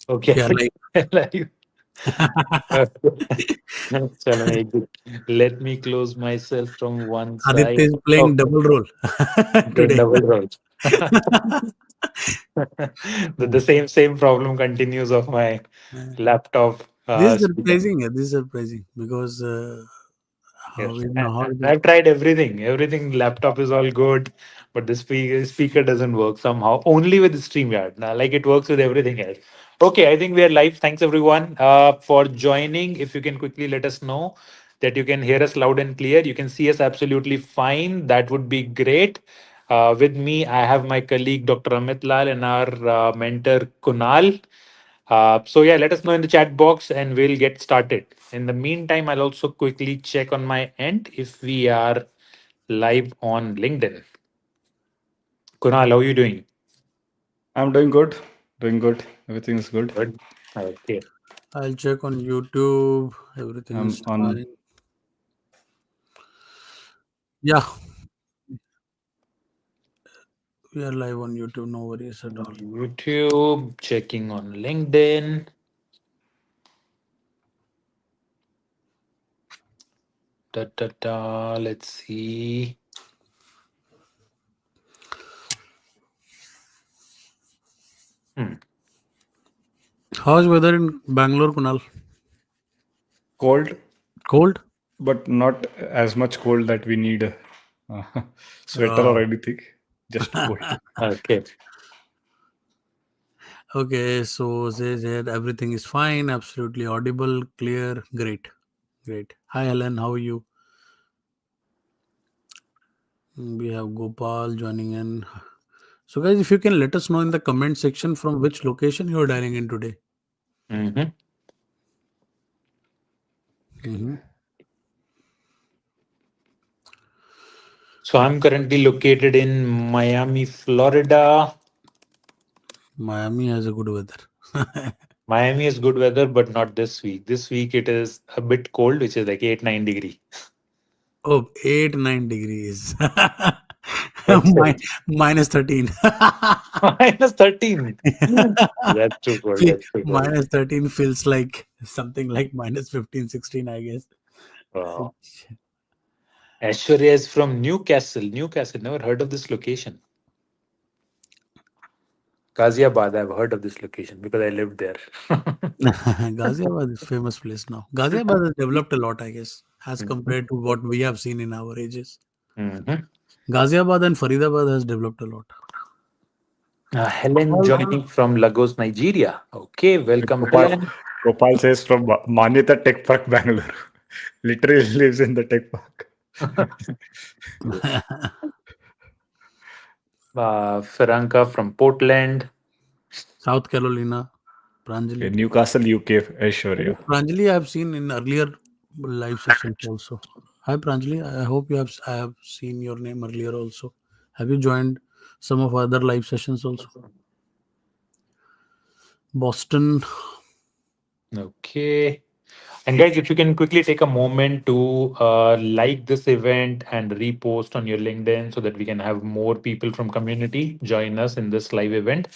Okay. We are like Like, चलो एक let me close myself from one Aditya side. is playing Okay, double role doing today. double roles. The same problem continues of my laptop. This is Speaking. surprising. This is surprising because how Yes. you know how it is. I've tried everything. Everything laptop is all good, but the speaker doesn't work somehow. Only with the StreamYard. Now, like it works with everything else. Okay, I think we are live. Thanks everyone for joining. If you can quickly let us know that you can hear us loud and clear. You can see us absolutely fine. That would be great. With me, I have my colleague Dr. Amit Lal and our mentor Kunal. So yeah, let us know in the chat box and we'll get started. In the meantime, I'll also quickly check on my end if we are live on LinkedIn. Kunal, how are you doing? I'm doing good. Doing good. Everything is good. Good. Okay. I'll check on YouTube. Everything I'm is on. fine. Yeah, we are live on YouTube. No worries at all. YouTube, checking on LinkedIn. Da, da, da. Let's see. Hmm. How's weather in Bangalore, Kunal? Cold, Cold? but not as much cold that we need a sweater or Oh. anything. Just cold. Okay. Okay, so says that everything is fine, absolutely audible, clear, great, great. Hi, Helen, how are you? We have Gopal joining in. So, guys, if you can let us know in the comment section from which location you are dialing in today. Mhm. Hmm. So I'm currently located in Miami, Florida. Miami has a good weather. Miami is good weather, but not this week. This week it is a bit cold, which is like 8-9 degree. Oh, 8-9 degrees. That's it. Minus 13. -13. That's too cold. That's too cold. Minus 13 feels like something like minus 15, 16, I guess. Wow. Aishwarya is from Newcastle. Newcastle. Never heard of this location. Ghaziabad. I've heard of this location because I lived there. Ghaziabad is famous place now. Ghaziabad has developed a lot, I guess, as Mhm. compared to what we have seen in our ages. Mhm. Ghaziabad and Faridabad has developed a lot. Helen Well, joining from Lagos, Nigeria. Okay, welcome, Gopal, Helen. Gopal says from Manyata Tech Park, Bangalore. Literally lives in the tech park. Faranka from Portland. South Carolina, Okay, Pranjali. Newcastle, UK, Aishwarya. Pranjali, I have seen in earlier live sessions also. Hi, Pranjali. I hope I have seen your name earlier also. Have you joined some of other live sessions also? Boston. Okay. And guys, if you can quickly take a moment to like this event and repost on your LinkedIn so that we can have more people from community join us in this live event.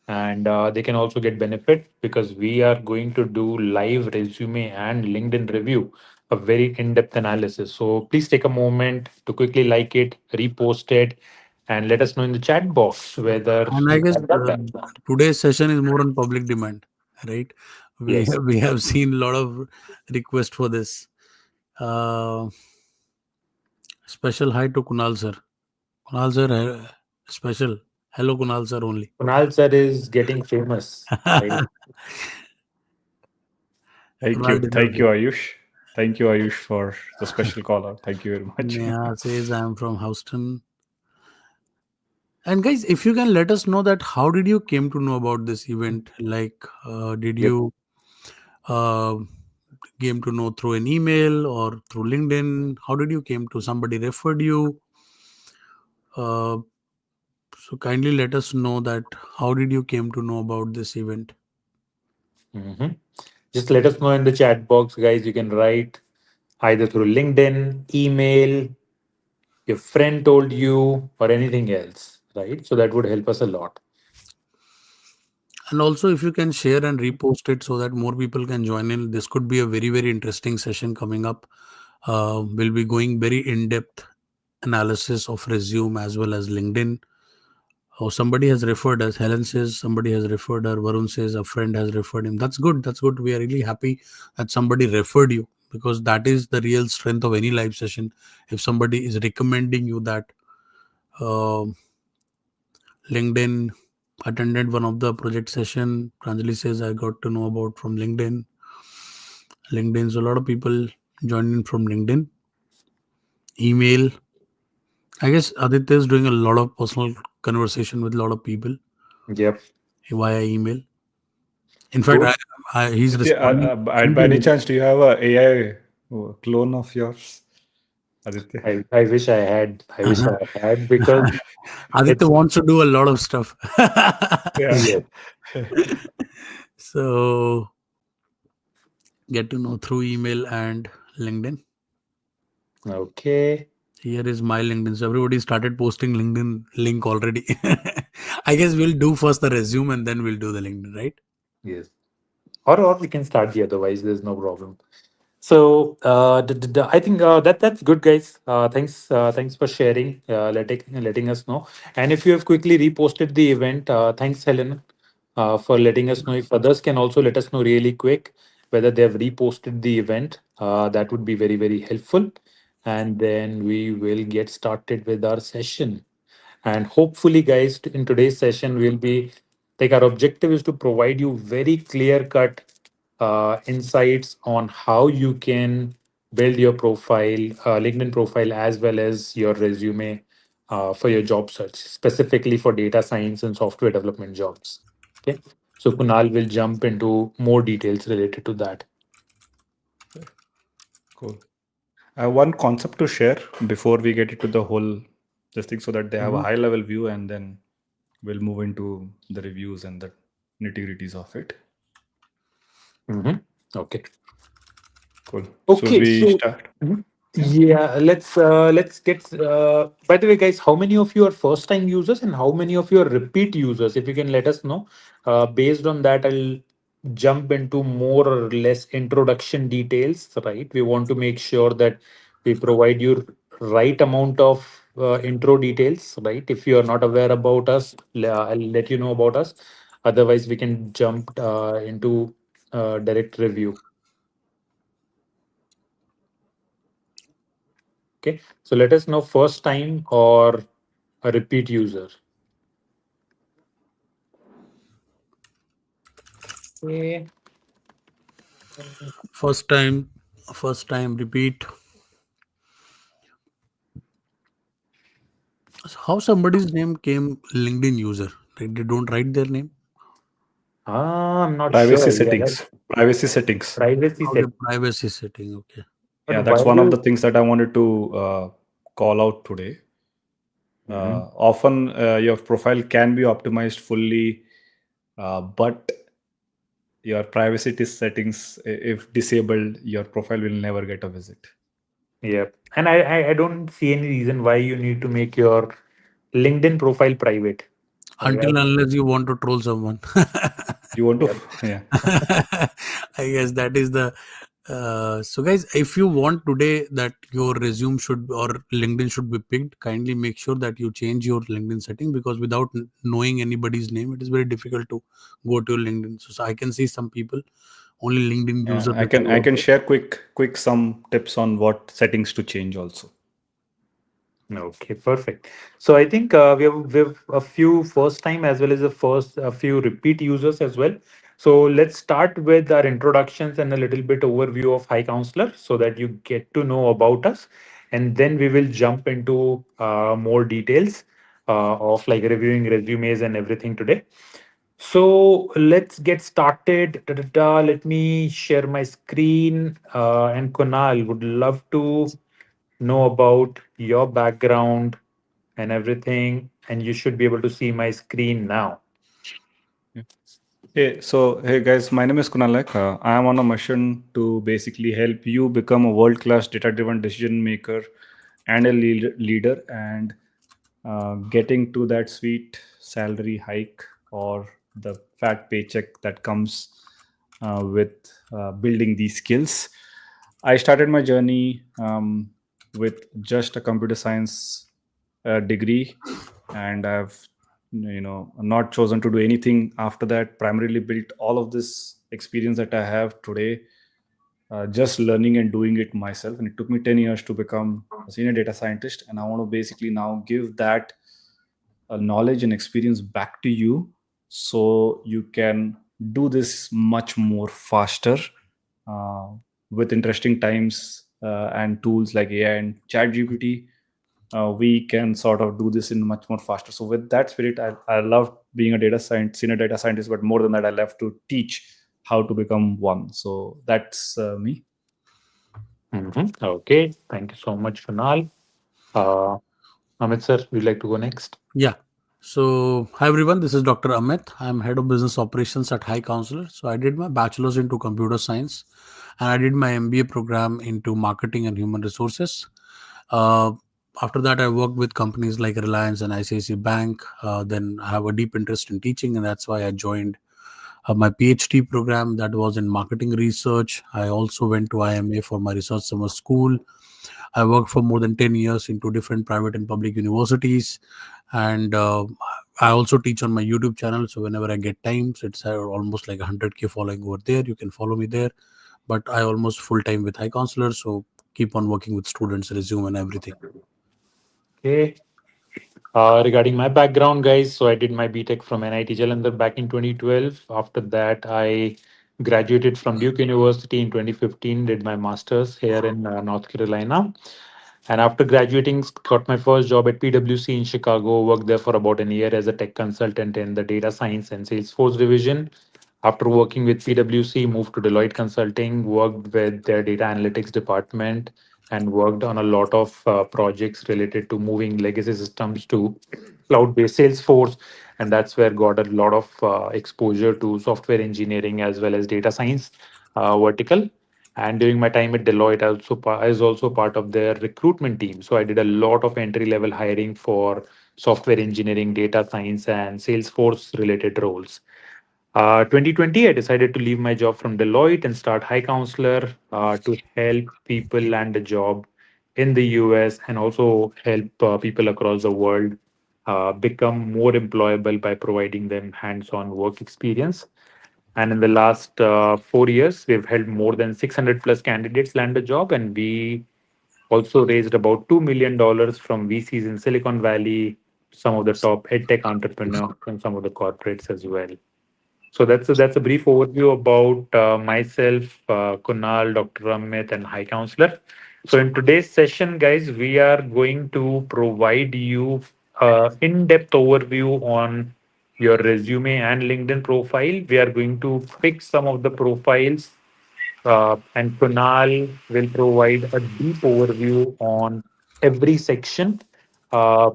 And they can also get benefit because we are going to do live resume and LinkedIn review, a very in-depth analysis. So please take a moment to quickly like it, repost it, and let us know in the chat box whether And I you guess have done that. today's session is more on public demand, right? Yes. We have seen a lot of request for this. Uh, Special hi to Kunal sir. Kunal sir, special. Hello Kunal sir only. Kunal sir is getting famous, right? Thank Kunal you. deserves Thank you, it. Ayush. Thank you, Ayush, for the special call out. Thank you very much. Neha says I am from Houston. And guys, if you can let us know that how did you came to know about this event? Like, did Yep. you uh, came to know through an email or through LinkedIn? How did you came to? Somebody referred you? Uh, so kindly let us know that how did you came to know about this event? Mhm. Just let us know in the chat box, guys. You can write either through LinkedIn, email, your friend told you, or anything else, right? So that would help us a lot. And also, if you can share and repost it so that more people can join in, this could be a very, very interesting session coming up. We'll be going very in depth analysis of resume as well as LinkedIn. Oh, somebody has referred us. Helen says somebody has referred her. Varun says a friend has referred him. That's good. That's good. We are really happy that somebody referred you, because that is the real strength of any live session. If somebody is recommending you that, um LinkedIn attended one of the project session. Pranjali says I got to know about from LinkedIn. LinkedIn's a lot of people joining from LinkedIn. Email. I guess Aditya is doing a lot of personal conversation with a lot of people Yep. via email. In fact, Cool. he's Aditya, responding. by any chance, do you have a AI clone of yours, Aditya? I wish I had. I wish I had because Aditya it's wants to do a lot of stuff. Yeah. yes. So get to know through email and LinkedIn. Okay. Here is my LinkedIn. So everybody started posting LinkedIn link already. I guess we'll do first the resume and then we'll do the LinkedIn, right? Yes. Or we can start the otherwise. There's no problem. So I think that's good, guys. Thanks for sharing, letting us know. And if you have quickly reposted the event, thanks, Helen, for letting us know. If others can also let us know really quick whether they have reposted the event, that would be very very helpful. And then we will get started with our session. And hopefully, guys, in today's session, we'll be like our objective is to provide you very clear cut insights on how you can build your profile, LinkedIn profile, as well as your resume for your job search, specifically for data science and software development jobs. Okay. So Kunal will jump into more details related to that. Cool. I have one concept to share before we get into the whole this thing, so that they have a Mhm. high level view, and then we'll move into the reviews and the nitty gritties of it. Mhm. Okay. Cool. Should Okay. we So start? mhm. Yeah, let's get. By the way, guys, how many of you are first time users and how many of you are repeat users? If you can let us know. Based on that, I'll jump into more or less introduction details. Right, we want to make sure that we provide you right amount of intro details. Right, if you are not aware about us, I'll let you know about us. Otherwise, we can jump into direct review. Okay, so let us know first time or a repeat user. Okay. First time, repeat. How somebody's name came LinkedIn user? Like they don't write their name. I'm not Privacy sure. Yeah, settings. Privacy settings. privacy Okay, set. privacy setting. Okay. But Yeah, why that's one of the do things that I wanted to call out today. Mhm. Often your profile can be optimized fully, but your privacy settings, if disabled, your profile will never get a visit. Yeah, and I don't see any reason why you need to make your LinkedIn profile private. Like Until I, unless you want to troll someone. You want to, yeah. yeah. I guess that is the. So, guys, if you want today that your resume should or LinkedIn should be picked, kindly make sure that you change your LinkedIn setting, because without knowing anybody's name, it is very difficult to go to your LinkedIn. So I can see some people only LinkedIn Yeah, user. I can share quick some tips on what settings to change also. Okay, perfect. So I think we have a few first time as well as a few repeat users as well. So let's start with our introductions and a little bit overview of High Counselor so that you get to know about us, and then we will jump into more details of like reviewing resumes and everything today. So let's get started. Let me share my screen. And Kunal would love to know about your background and everything, and you should be able to see my screen now. Yeah. Hey guys, my name is Kunaal. I am on a mission to basically help you become a world-class data-driven decision maker and a leader, and getting to that sweet salary hike or the fat paycheck that comes with building these skills. I started my journey with just a computer science degree, and I've not chosen to do anything after that. Primarily built all of this experience that I have today just learning and doing it myself. And it took me 10 years to become a senior data scientist. And I want to basically now give that knowledge and experience back to you so you can do this much more faster uh, with interesting times and tools like AI and ChatGPT. We can sort of do this in much more faster. So with that spirit, I love being a data scientist, senior data scientist, but more than that, I love to teach how to become one. So that's me. Okay, thank you so much, Kunal. Uh, Amit sir, would you like to go next? Yeah. So, hi everyone, this is Dr. Amit. I'm head of business operations at High Counselor. So, I did my bachelor's into computer science and I did my MBA program into marketing and human resources. Uh, After that, I worked with companies like Reliance and ICICI Bank. Then I have a deep interest in teaching, and that's why I joined my PhD program that was in marketing research. I also went to IMA for my research summer school. I worked for more than 10 years into different private and public universities. And I also teach on my YouTube channel. So whenever I get time, so it's almost like 100K following over there. You can follow me there. But I almost full time with High Counselor. So keep on working with students, resume and everything. Okay. Regarding my background, guys, so I did my BTech from NIT Jalandhar back in 2012. After that, I graduated from Duke University in 2015, did my master's here in North Carolina. And after graduating, got my first job at PwC in Chicago, worked there for about a year as a tech consultant in the data science and Salesforce division. After working with PwC, moved to Deloitte Consulting, worked with their data analytics department, and worked on a lot of projects related to moving legacy systems to cloud-based Salesforce. And that's where got a lot of exposure to software engineering as well as data science vertical. And during my time at Deloitte, I was also part of their recruitment team. So I did a lot of entry level hiring for software engineering, data science, and Salesforce related roles. 2020, I decided to leave my job from Deloitte and start High Counselor to help people land a job in the US and also help people across the world become more employable by providing them hands on work experience. And in the last 4 years, we've helped more than 600 plus candidates land a job, and we also raised about $2 million from VCs in Silicon Valley, some of the top edtech entrepreneurs, and some of the corporates as well. So that's a brief overview about myself, Kunal, Dr. Amit, and High Counselor. So in today's session, guys, we are going to provide you in-depth overview on your resume and LinkedIn profile. We are going to pick some of the profiles, and Kunal will provide a deep overview on every section uh,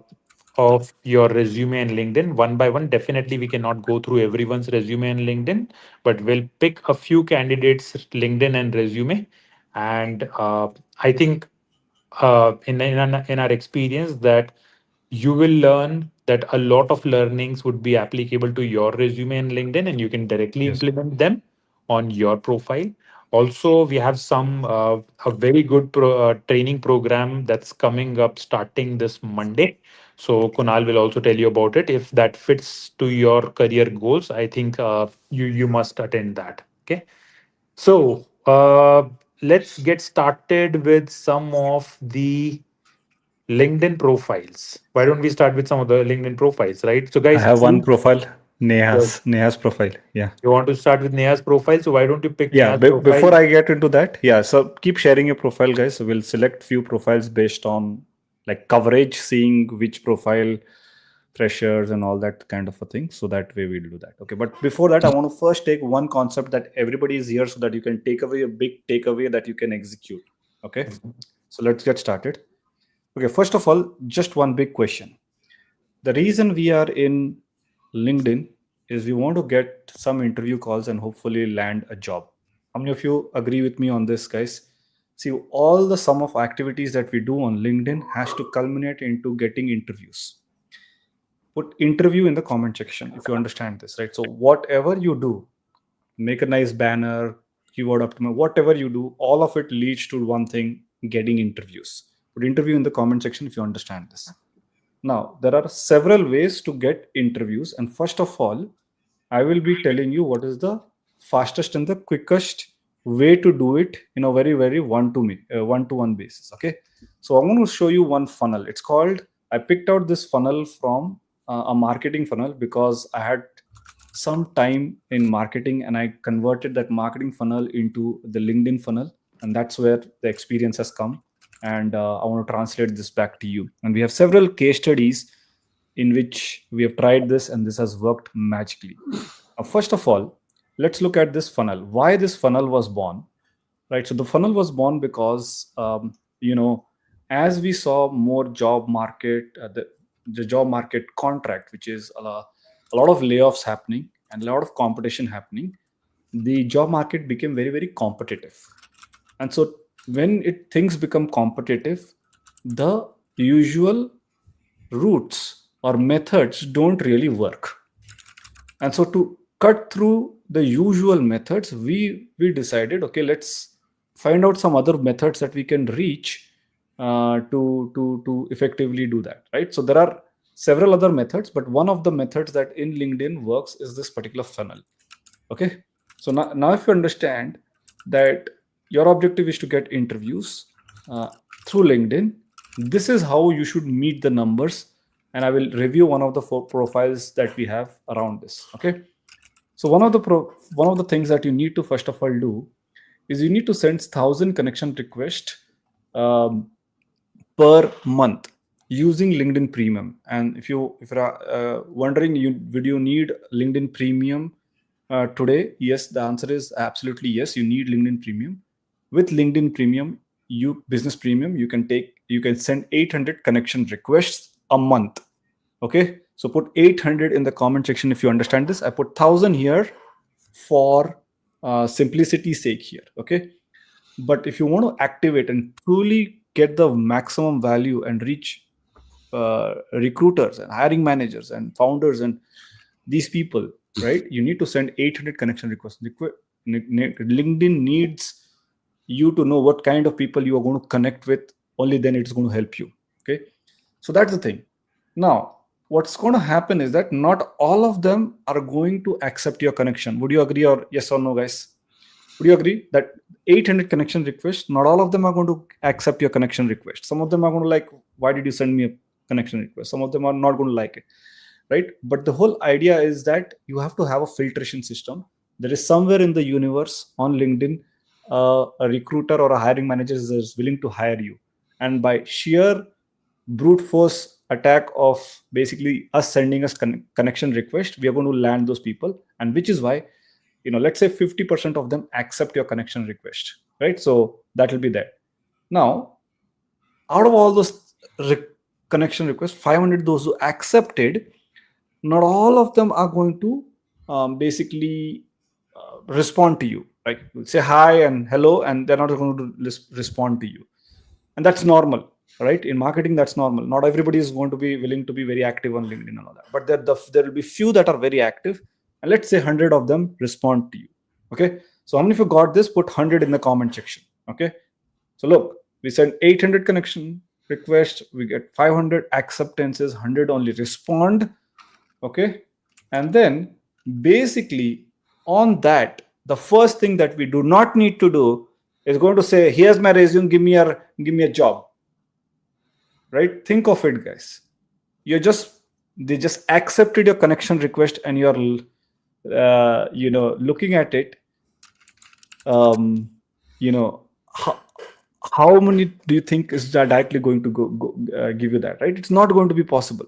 of your resume and LinkedIn one by one. Definitely, we cannot go through everyone's resume and LinkedIn, but we'll pick a few candidates' LinkedIn and resume. And I think in our experience that you will learn that a lot of learnings would be applicable to your resume and LinkedIn, and you can directly Yes. implement them on your profile. Also, we have some a very good training program that's coming up starting this Monday. So Kunal will also tell you about it. If that fits to your career goals, I think you must attend that. Okay. So let's get started with some of the LinkedIn profiles. Why don't we start with some of the LinkedIn profiles, right? So, I guys, have one please, profile, yes, Neha's profile. Yeah. you want to start with Neha's profile. So, why don't you pick Yeah, Neha's profile? before I get into that, yeah, so keep sharing your profile, guys. So we'll select few profiles based on like coverage, seeing which profile, freshers, and all that kind of a thing. So that way we'll do that. Okay, but before that, I want to first take one concept that everybody is here so that you can take away a big takeaway that you can execute. Okay, so let's get started. Okay, first of all, just one big question. The reason we are in LinkedIn is we want to get some interview calls and hopefully land a job. How many of you agree with me on this, guys? See, all the sum of activities that we do on LinkedIn has to culminate into getting interviews. put interview in the comment section if you understand this, right? So whatever you do, make a nice banner, keyword optimize, whatever you do, all of it leads to one thing: getting interviews. Put interview in the comment section if you understand this. Now, there are several ways to get interviews, and first of all, I will be telling you what is the fastest and the quickest way to do it in a very, very one-to-one basis. Okay, so I'm going to show you one funnel. It's called. I picked out this funnel from a marketing funnel because I had some time in marketing and I converted that marketing funnel into the LinkedIn funnel, and that's where the experience has come. And I want to translate this back to you. And we have several case studies in which we have tried this, and this has worked magically. First of all, let's look at this funnel. Why this funnel was born, right? So the funnel was born because as we saw more job market, the job market contract, which is a lot of layoffs happening and a lot of competition happening, the job market became very, very competitive. And so when things become competitive, the usual routes or methods don't really work. And so to cut through the usual methods, we decided, okay, let's find out some other methods that we can reach to effectively do that, right? So there are several other methods, but one of the methods that in LinkedIn works is this particular funnel. Okay, so now if you understand that your objective is to get interviews through LinkedIn, this is how you should meet the numbers. And I will review one of the 4 profiles that we have around this. Okay, so one of the things that you need to first of all do is you need to send 1,000 connection requests per month using LinkedIn Premium. And if you're wondering, would you need LinkedIn Premium today? Yes, the answer is absolutely yes. You need LinkedIn Premium. With LinkedIn Premium, Business Premium, you can send 800 connection requests a month. Okay, so put 800 in the comment section if you understand this. I put 1,000 here for simplicity's sake here. Okay, but if you want to activate and truly get the maximum value and reach recruiters and hiring managers and founders and these people, right, you need to send 800 connection requests. LinkedIn needs you to know what kind of people you are going to connect with. Only then it's going to help you. Okay, so that's the thing. Now what's going to happen is that not all of them are going to accept your connection. Would you agree, or yes or no, guys? Would you agree that 800 connection requests, not all of them are going to accept your connection request? Some of them are going to like, why did you send me a connection request? Some of them are not going to like it, right? But the whole idea is that you have to have a filtration system. There is somewhere in the universe on LinkedIn a recruiter or a hiring manager is willing to hire you, and by sheer brute force attack of basically us sending us connection request, we are going to land those people. And which is why, let's say 50% of them accept your connection request, right? So that will be there. Now out of all those connection requests, 500 those who accepted, not all of them are going to basically respond to you. Like, say hi and hello, and they're not going to respond to you. And that's normal, right? In marketing, that's normal. Not everybody is going to be willing to be very active on LinkedIn and all that. But there will be few that are very active. And let's say 100 of them respond to you. Okay, so how many of you got this? Put 100 in the comment section. Okay, so look, we send 800 connection requests, we get 500 acceptances, 100 only respond. Okay, and then basically on that, the first thing that we do not need to do is going to say, here's my resume, give me a job, right? Think of it, guys. They just accepted your connection request, and you're looking at it. How many do you think is directly going to go give you that, right? It's not going to be possible.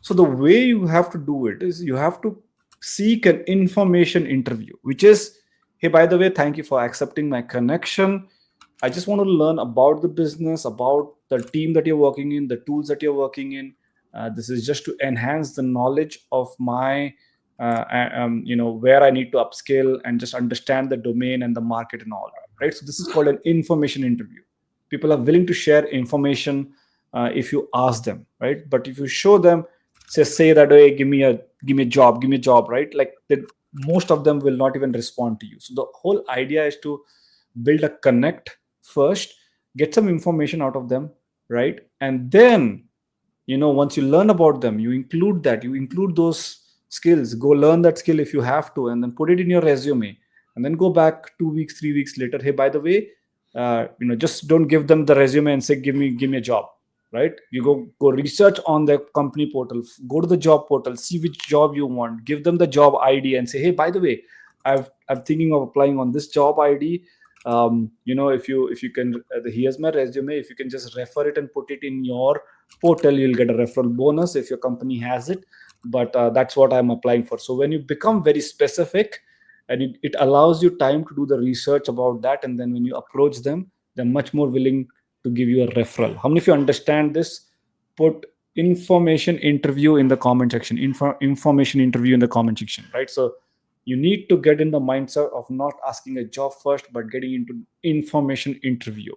So the way you have to do it is you have to seek an information interview, which is, hey, by the way, thank you for accepting my connection. I just want to learn about the business, about the team that you're working in, the tools that you're working in. This is just to enhance the knowledge of my, where I need to upskill and just understand the domain and the market and all that, right? So this is called an information interview. People are willing to share information if you ask them, right? But if you show them say that, hey, give me a job, right? Like that, most of them will not even respond to you. So the whole idea is to build a connect first, get some information out of them, right? And then, once you learn about them, you include those skills, go learn that skill if you have to, and then put it in your resume, and then go back 2 weeks, 3 weeks later, hey, by the way, just don't give them the resume and say, give me a job, right? You go research on the company portal, go to the job portal, see which job you want, give them the job ID and say, hey, by the way, I'm thinking of applying on this job ID. If you can, here's my resume, if you can just refer it and put it in your portal, you'll get a referral bonus if your company has it. But that's what I'm applying for. So when you become very specific, and it allows you time to do the research about that, and then when you approach them, they're much more willing to give you a referral. How many of you understand this? Put information interview in the comment section. Information interview in the comment section, right? So you need to get in the mindset of not asking a job first, but getting into information interview.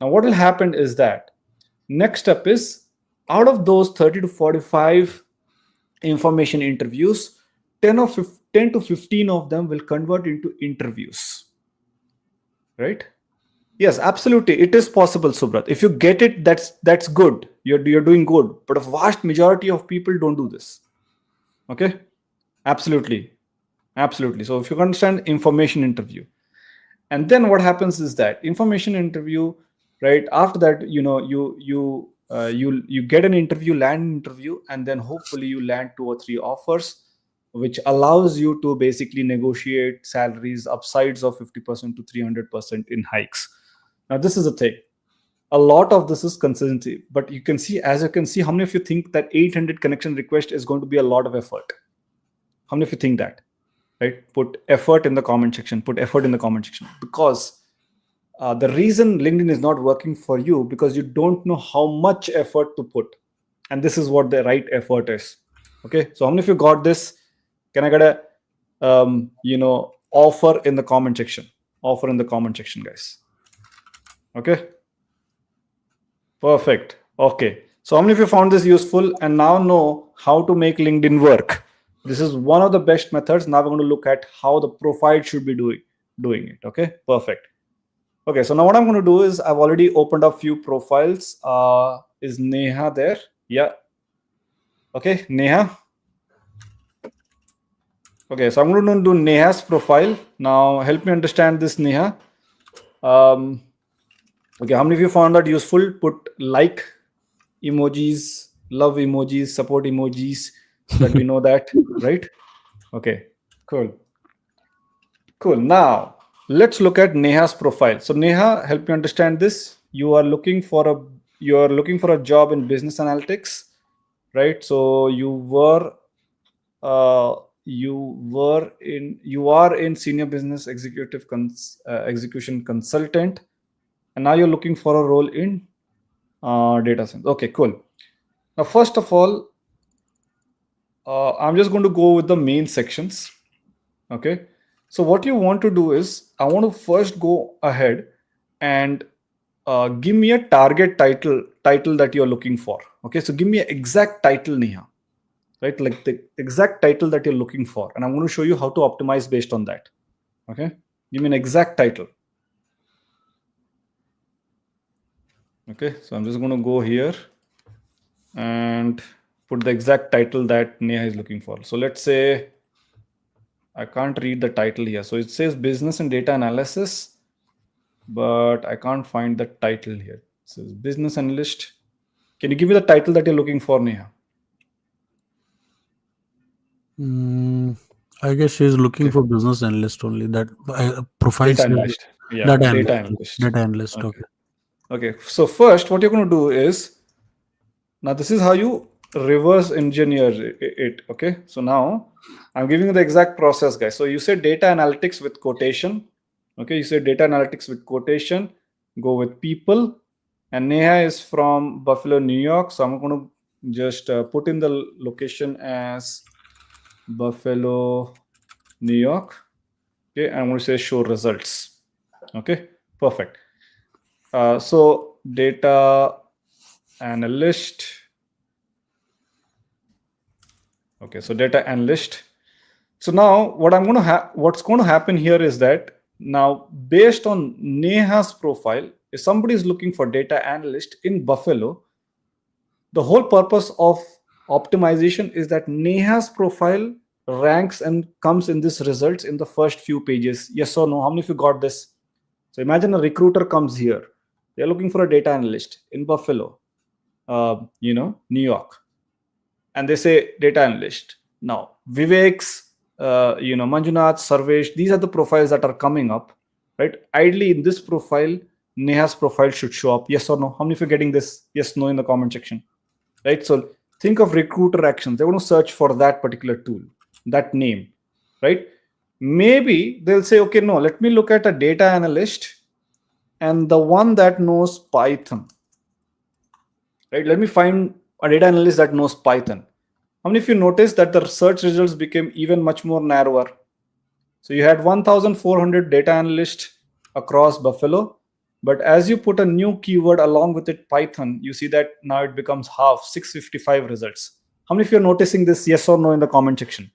Now what will happen is that next step is, out of those 30 to 45 information interviews, 10 to 15 of them will convert into interviews, right? Yes, absolutely, it is possible, Subrat. If you get it, that's good, you're doing good. But a vast majority of people don't do this. Okay, absolutely, absolutely. So if you understand information interview, and then what happens is that information interview, right after that, you get an interview, land an interview, and then hopefully you land 2 or 3 offers, which allows you to basically negotiate salaries upsides of 50% to 300% in hikes. Now this is the thing, a lot of this is consistency, but as you can see, how many of you think that 800 connection request is going to be a lot of effort? How many of you think that? Right? Put effort in the comment section. Put effort in the comment section. Because the reason LinkedIn is not working for you, because you don't know how much effort to put. And this is what the right effort is. Okay. So how many of you got this? Can I get a offer in the comment section? Offer in the comment section, guys. Okay. Perfect. Okay. So how many of you found this useful and now know how to make LinkedIn work? This is one of the best methods. Now we're going to look at how the profile should be doing it. Okay, perfect. Okay, so now what I'm going to do is, I've already opened up few profiles. Is Neha there? Yeah. Okay, Neha. Okay, so I'm going to do Neha's profile. Now help me understand this, Neha. Okay, how many of you found that useful? Put like emojis, love emojis, support emojis, so that we know that, right? Okay, cool. Cool. Now let's look at Neha's profile. So Neha, help me understand this. You are looking for a job in business analytics, right? So you are in senior business execution consultant, and now you're looking for a role in data science. Okay, cool. Now, first of all, I'm just going to go with the main sections. Okay. So what you want to do is, I want to first go ahead and give me a target title that you're looking for. Okay. So give me an exact title, Neha, right? Like the exact title that you're looking for. And I'm going to show you how to optimize based on that. Okay. Give me an exact title. Okay. So I'm just going to go here and put the exact title that Neha is looking for. So let's say, I can't read the title here. So it says business and data analysis, but I can't find the title here. It says business analyst. Can you give me the title that you're looking for, Neha? I guess she's looking for business analyst only. That profile Data says analyst. Yeah, data data analyst. analyst. Data analyst. Okay. Okay. Okay. So first, what you're going to do is, now this is how you reverse engineer it. Okay. So now I'm giving you the exact process, guys. So you said data analytics with quotation. Okay. You said data analytics with quotation. Go with people. And Neha is from Buffalo, New York. So I'm going to just put in the location as Buffalo, New York. Okay. I'm going to say show results. Okay. Perfect. So data analyst. Okay, so data analyst. So now what's going to happen here is that now based on Neha's profile, if somebody is looking for data analyst in Buffalo, the whole purpose of optimization is that Neha's profile ranks and comes in this results in the first few pages. Yes or no? How many of you got this? So imagine a recruiter comes here. They're looking for a data analyst in Buffalo, New York, and they say data analyst. Now, Vivek's, Manjunath, Sarvesh, these are the profiles that are coming up, right? Ideally, in this profile, Neha's profile should show up. Yes or no? How many of you are getting this? Yes, no in the comment section, right? So think of recruiter actions. They want to search for that particular tool, that name, right? Maybe they'll say, okay, no, let me look at a data analyst and the one that knows Python, right? Let me find a data analyst that knows Python. How many of you noticed that the search results became even much more narrower? So you had 1,400 data analysts across Buffalo, but as you put a new keyword along with it, Python, you see that now it becomes half, 655 results. How many of you are noticing this? Yes or no in the comment section.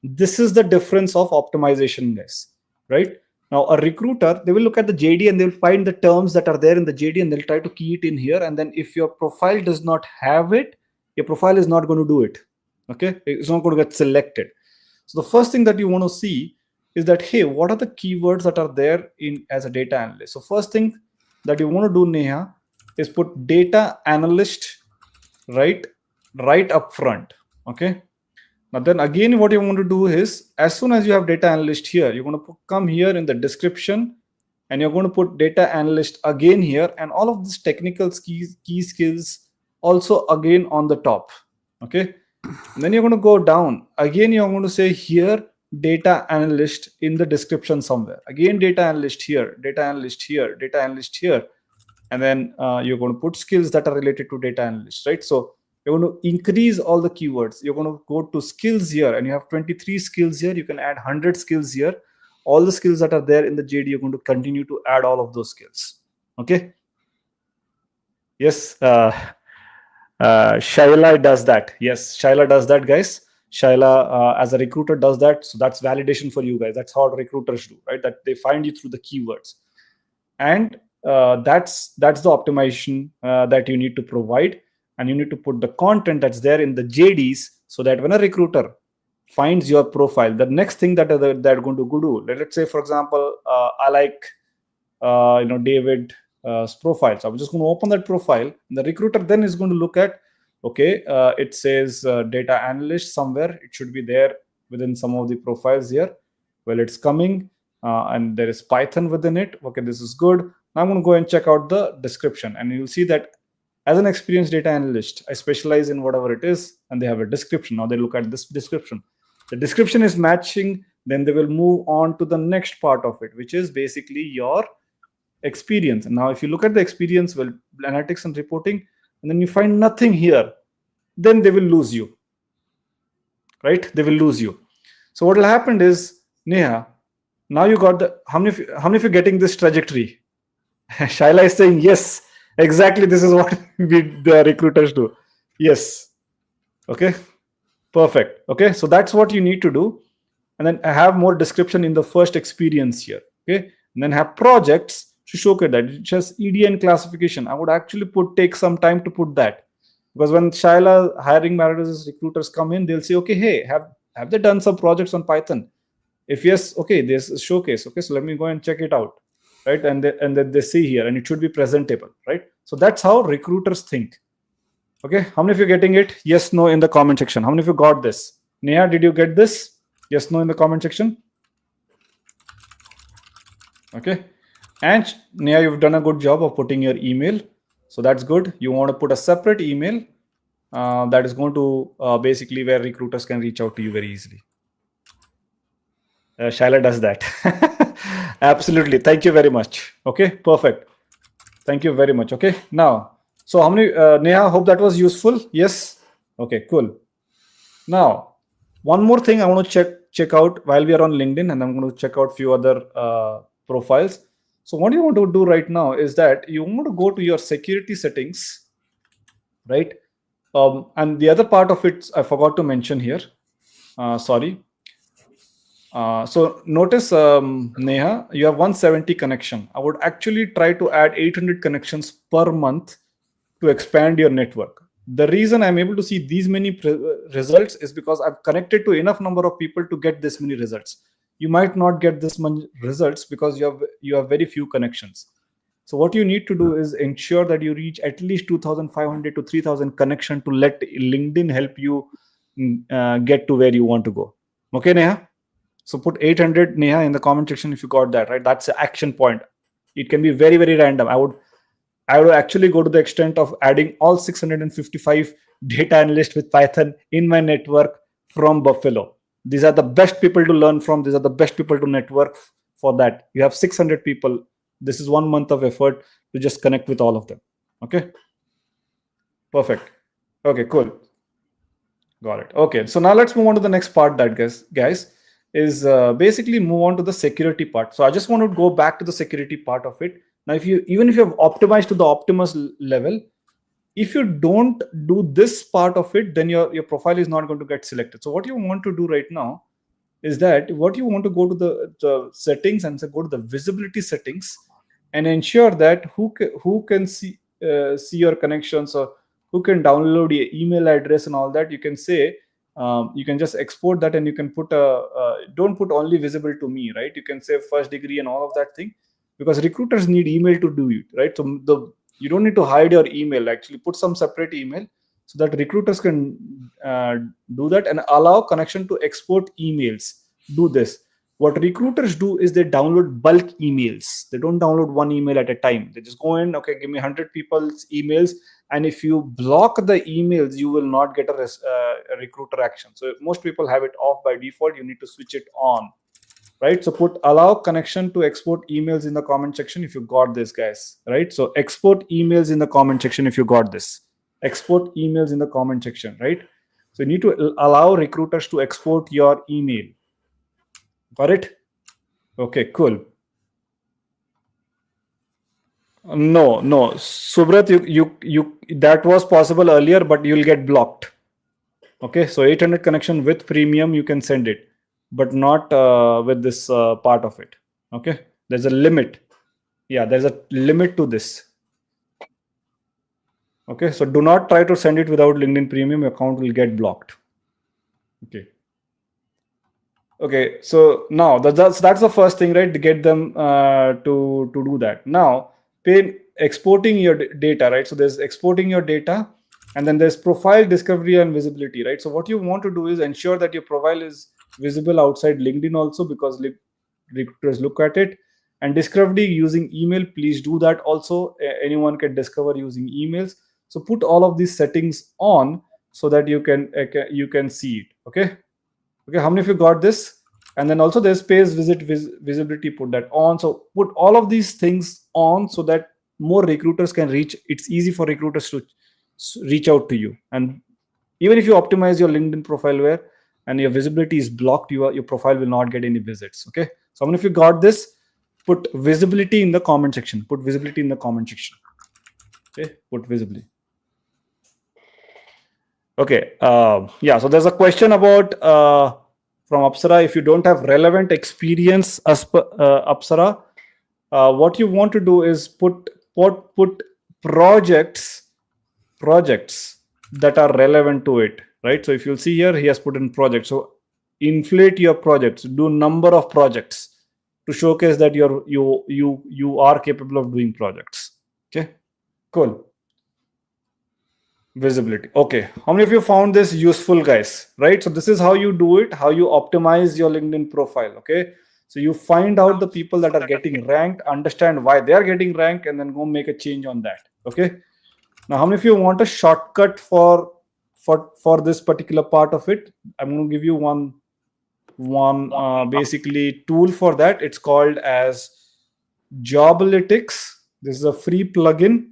This is the difference of optimization, guys, right? Now, a recruiter, they will look at the JD and they'll find the terms that are there in the JD and they'll try to key it in here. And then if your profile does not have it, your profile is not going to do it. Okay, it's not going to get selected. So the first thing that you want to see is that, hey, what are the keywords that are there in as a data analyst? So first thing that you want to do, Neha, is put data analyst right up front. Okay. Now then again, what you want to do is, as soon as you have data analyst here, you're going to come here in the description and you're going to put data analyst again here, and all of these technical key skills also again on the top. Okay. And then you're going to go down. Again, you're going to say here, data analyst in the description somewhere. Again, data analyst here, data analyst here, data analyst here. And then you're going to put skills that are related to data analyst, right? So you're going to increase all the keywords. You're going to go to skills here, and you have 23 skills here. You can add 100 skills here. All the skills that are there in the JD, you're going to continue to add all of those skills. Okay. Yes. Shaila does that. Yes, Shaila does that, guys. Shaila, as a recruiter, does that. So that's validation for you guys. That's how recruiters do, right? That they find you through the keywords, and that's the optimization that you need to provide, and you need to put the content that's there in the JDs so that when a recruiter finds your profile, the next thing that they're going to do. Let's say, for example, I like David profile. So I'm just going to open that profile. The recruiter then is going to look at, okay, it says data analyst somewhere. It should be there within some of the profiles here. Well, it's coming and there is Python within it. Okay, this is good. Now I'm going to go and check out the description, and you'll see that as an experienced data analyst, I specialize in whatever it is, and they have a description. Now they look at this description. The description is matching. Then they will move on to the next part of it, which is basically your experience. And now if you look at the experience, well, analytics and reporting, and then you find nothing here, then they will lose you, right? They will lose you. So what will happen is, Neha, now you got the, how many of you getting this trajectory? Shaila is saying yes, exactly. This is what the recruiters do. Yes. Okay, perfect. Okay, so that's what you need to do. And then I have more description in the first experience here. Okay, and then have projects to showcase that. It's just EDN classification. I would actually take some time to put that, because when Shaila hiring managers, recruiters come in, they'll say, okay, hey, have they done some projects on Python? If yes, okay, there's a showcase. Okay, so let me go and check it out, right? And then they see here, and it should be presentable, right? So that's how recruiters think. Okay, how many of you are getting it? Yes, no in the comment section. How many of you got this? Neha, did you get this? Yes, no in the comment section. Okay, and Neha, you've done a good job of putting your email, so that's good. You want to put a separate email that is going to basically where recruiters can reach out to you very easily. Shaila does that. Absolutely. Thank you very much. Okay, perfect. Thank you very much. Okay, now, so how many, Neha, hope that was useful. Yes. Okay, cool. Now, one more thing I want to check out while we are on LinkedIn, and I'm going to check out few other profiles. So what you want to do right now is that you want to go to your security settings, right? And the other part of it I forgot to mention here. Sorry. So notice, Neha, you have 170 connection. I would actually try to add 800 connections per month to expand your network. The reason I'm able to see these many results is because I've connected to enough number of people to get this many results. You might not get this many results because you have very few connections. So what you need to do is ensure that you reach at least 2,500 to 3,000 connection to let LinkedIn help you get to where you want to go. Okay, Neha? So put 800, Neha, in the comment section if you got that, right? That's the action point. It can be very, very random. I would actually go to the extent of adding all 655 data analysts with Python in my network from Buffalo. These are the best people to learn from. These are the best people to network for that. You have 600 people. This is 1 month of effort to just connect with all of them. Okay. Perfect. Okay, cool. Got it. Okay. So now let's move on to the next part, that guys is basically move on to the security part. So I just want to go back to the security part of it. Now, even if you have optimized to the optimus level, if you don't do this part of it, then your profile is not going to get selected. So what you want to do right now is that what you want to go to the settings and go to the visibility settings and ensure that who can see your connections, or who can download your email address and all that. You can say, you can just export that, and you can put don't put only visible to me, right? You can say first degree and all of that thing, because recruiters need email to do it, right? So you don't need to hide your email. Actually put some separate email so that recruiters can do that, and allow connection to export emails. Do this. What recruiters do is they download bulk emails. They don't download one email at a time. They just go in, okay, give me 100 people's emails, and if you block the emails, you will not get a recruiter action. So most people have it off by default. You need to switch it on, right? So put allow connection to export emails in the comment section if you got this, guys, right? So export emails in the comment section if you got this. Export emails in the comment section, right? So you need to allow recruiters to export your email. Got it? Okay, cool. No, Subrat, you that was possible earlier, but you'll get blocked. Okay, so 800 connection with premium, you can send it, but not with this part of it. Okay, there's a limit. Yeah, there's a limit to this. Okay, so do not try to send it without LinkedIn Premium. Your account will get blocked. Okay. Okay, so now that's the first thing, right? To get them to do that. Now, exporting your data, right? So there's exporting your data, and then there's profile discovery and visibility, right? So what you want to do is ensure that your profile is visible outside LinkedIn also, because recruiters look at it. And discovery using email, please do that also. Anyone can discover using emails. So put all of these settings on so that you can see it. Okay. Okay, how many of you got this? And then also there's page visit visibility, put that on. So put all of these things on so that more recruiters can reach. It's easy for recruiters to reach out to you. And even if you optimize your LinkedIn profile where and your visibility is blocked, your profile will not get any visits. Okay, so how many of you got this? Put visibility in the comment section. Put visibility in the comment section. Okay, put visibility. Okay. Yeah. So there's a question about from Apsara. If you don't have relevant experience as Apsara, what you want to do is put projects that are relevant to it. Right. So if you'll see here, he has put in projects. So inflate your projects. Do number of projects to showcase that you are capable of doing projects. Okay. Cool. Visibility. Okay, how many of you found this useful, guys? Right, so this is how you do it, how you optimize your LinkedIn profile. Okay, so you find out the people that are getting ranked, understand why they are getting ranked, and then go make a change on that. Okay, now how many of you want a shortcut for this particular part of it? I'm going to give you one basically tool for that. It's called as Jobalytics. This is a free plugin.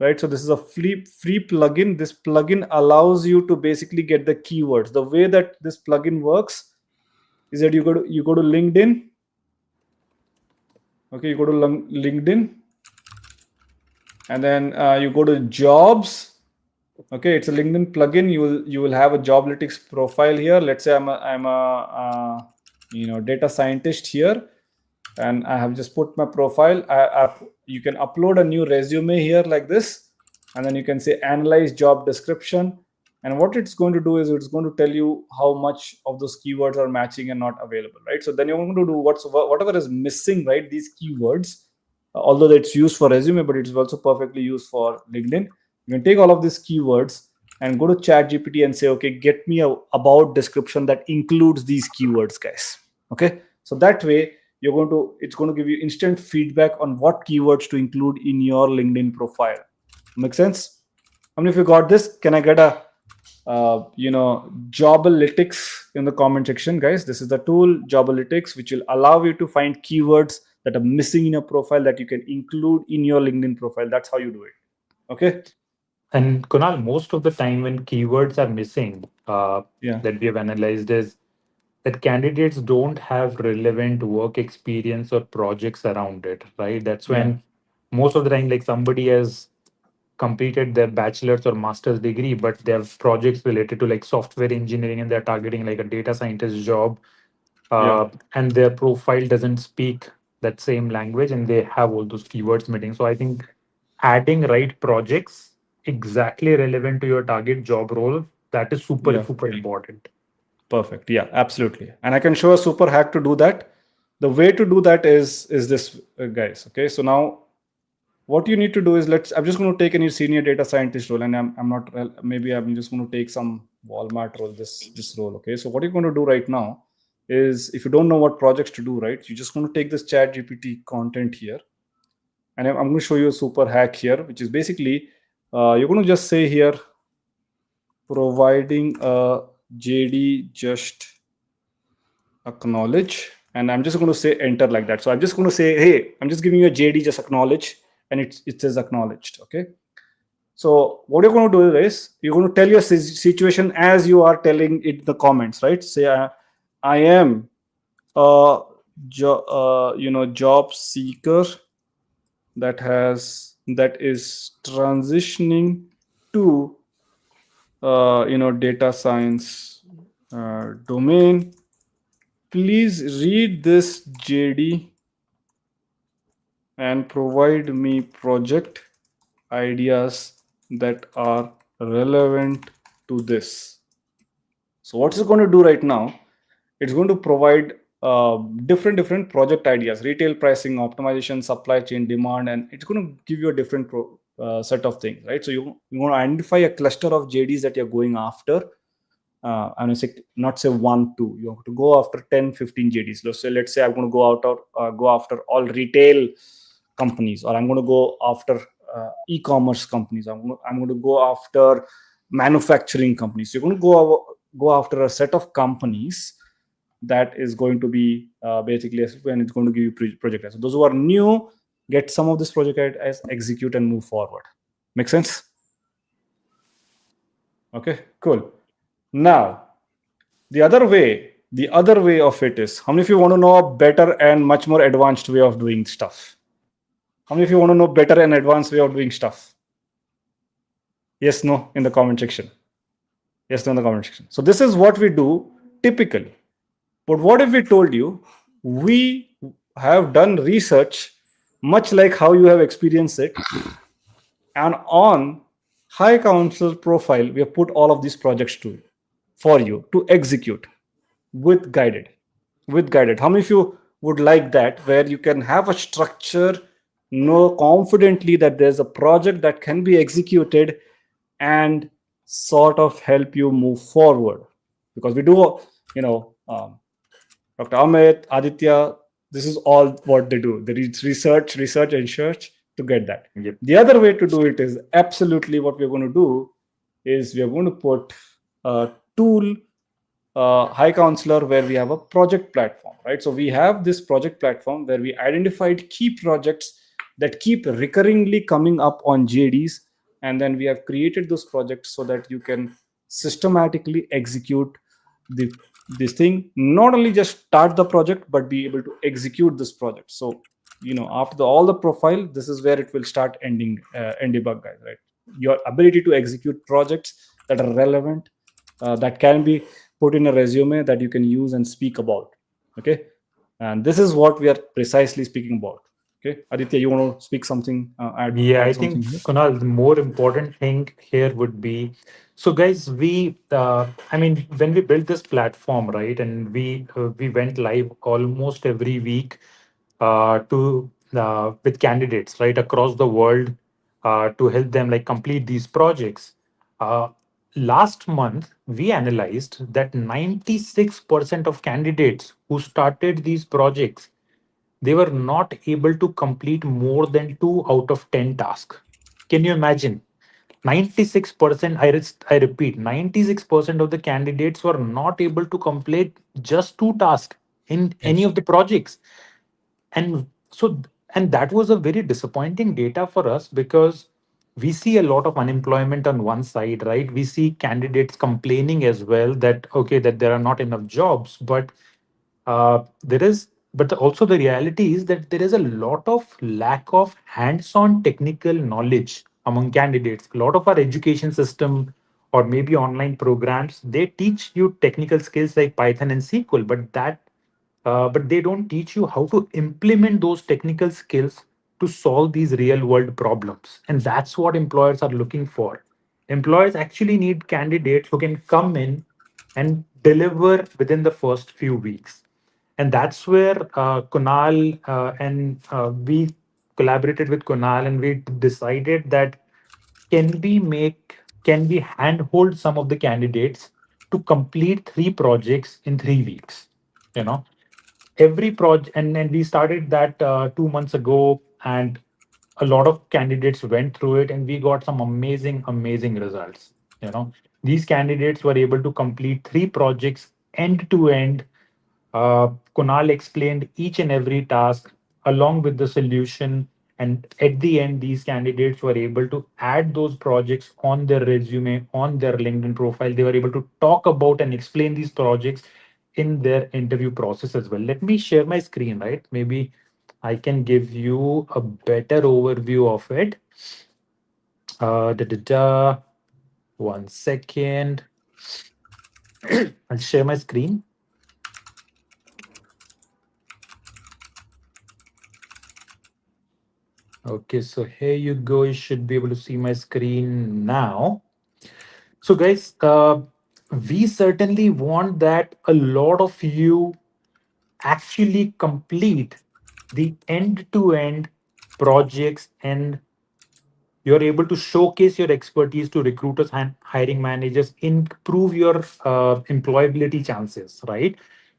Right, so this is a free plugin. This plugin allows you to basically get the keywords. The way that this plugin works is that you go to LinkedIn. Okay, you go to LinkedIn, and then you go to jobs, Okay, it's a LinkedIn plugin. You will have a Joblytics profile here. Let's say I'm a data scientist here, and I have just put my profile. You can upload a new resume here like this, and then you can say analyze job description. And what it's going to do is it's going to tell you how much of those keywords are matching and not available, right? So then you're going to do whatever is missing, right? These keywords, although it's used for resume, but it's also perfectly used for LinkedIn. You can take all of these keywords and go to ChatGPT and say, okay, get me a about description that includes these keywords, guys. Okay, so that way it's going to give you instant feedback on what keywords to include in your LinkedIn profile. Make sense? How many of you got this? Can I get a Jobalytics in the comment section, guys? This is the tool Jobalytics, which will allow you to find keywords that are missing in your profile that you can include in your LinkedIn profile. That's how you do it. Okay. And Kunal, most of the time when keywords are missing, Yeah. that we have analyzed is that candidates don't have relevant work experience or projects around it, right? That's Yeah. when most of the time, like somebody has completed their bachelor's or master's degree, but they have projects related to like software engineering and they're targeting like a data scientist job, Yeah. and their profile doesn't speak that same language and they have all those keywords missing. So I think adding right projects exactly relevant to your target job role, that is super Yeah. super important. Perfect. Yeah, absolutely. And I can show a super hack to do that. The way to do that is this, guys. Okay. So now what you need to do is I'm just going to take any senior data scientist role, and I'm not maybe I'm just going to take some Walmart role, this role. Okay. So what you're going to do right now is, if you don't know what projects to do, right, you're just going to take this chat GPT content here, and I'm going to show you a super hack here, which is basically you're going to just say here, providing a JD, just acknowledge, and I'm just going to say enter like that. So I'm just going to say, hey, I'm just giving you a JD, just acknowledge, and it says acknowledged. Okay. So what you're going to do is you're going to tell your situation as you are telling it in the comments, right? Say, I am a job seeker that is transitioning to data science domain. Please read this JD and provide me project ideas that are relevant to this. So what it's going to do right now, it's going to provide different project ideas: retail pricing, optimization, supply chain, demand, and it's going to give you a different set of things, right? So you want to identify a cluster of JDs that you're going after. And say, not say one, two, you have to go after 10, 15 JDs. Let's say I'm going to go after all retail companies, or I'm going to go after e-commerce companies. I'm going to go after manufacturing companies. You're going to go after a set of companies that is going to be basically, and it's going to give you project. So those who are new, get some of this project as execute and move forward. Make sense? Okay, cool. Now, the other way of it is, how many of you want to know a better and much more advanced way of doing stuff? How many of you want to know better and advanced way of doing stuff? Yes, no, in the comment section. Yes, no, in the comment section. So this is what we do typically. But what if we told you we have done research, much like how you have experienced it, and on High Council profile, we have put all of these projects for you to execute with guided. How many of you would like that, where you can have a structure, know confidently that there's a project that can be executed and sort of help you move forward? Because we do, Dr. Amit, Aditya, this is all what they do. They research, and search to get that. Yep. The other way to do it is absolutely what we're going to do is we are going to put a tool, High Counselor, where we have a project platform, right? So we have this project platform where we identified key projects that keep recurringly coming up on JDs, and then we have created those projects so that you can systematically execute this thing. Not only just start the project, but be able to execute this project. So after all the profile, this is where it will start end debug, guys, right? your ability to execute projects that are relevant, that can be put in a resume that you can use and speak about. Okay, and this is what we are precisely speaking about. Okay, Aditya, you want to speak something, Yeah, I add think something here? Kunal, the more important thing here would be, so guys, I mean, when we built this platform, right, and we went live almost every week, to with candidates, right, across the world, to help them like complete these projects. Uh, Last month, we analyzed that 96% of candidates who started these projects, they were not able to complete more than 2 out of 10 tasks. Can you imagine? 96%, I repeat, 96% of the candidates were not able to complete just 2 tasks in any Yes. of the projects. And so, and that was a very disappointing data for us, because we see a lot of unemployment on one side, right? We see candidates complaining as well that, okay, that there are not enough jobs, but there is, but also the reality is that there is a lot of lack of hands-on technical knowledge among candidates. A lot of our education system or maybe online programs, they teach you technical skills like Python and SQL, but they don't teach you how to implement those technical skills to solve these real world problems. And that's what employers are looking for. Employers actually need candidates who can come in and deliver within the first few weeks. And that's where Kunal and we collaborated with Kunal, and we decided that can we handhold some of the candidates to complete 3 projects in 3 weeks. You know, every project, and we started that 2 months ago, and a lot of candidates went through it, and we got some amazing results. You know, these candidates were able to complete 3 projects end to end. Kunal explained each and every task along with the solution. And at the end, these candidates were able to add those projects on their resume, on their LinkedIn profile. They were able to talk about and explain these projects in their interview process as well. Let me share my screen, right? Maybe I can give you a better overview of it. Da, da, da. 1 second. I'll share my screen. Okay, so here you go. You should be able to see my screen now. So, guys, we certainly want that a lot of you actually complete the end to end projects, and you're able to showcase your expertise to recruiters and hiring managers, improve your employability chances, right?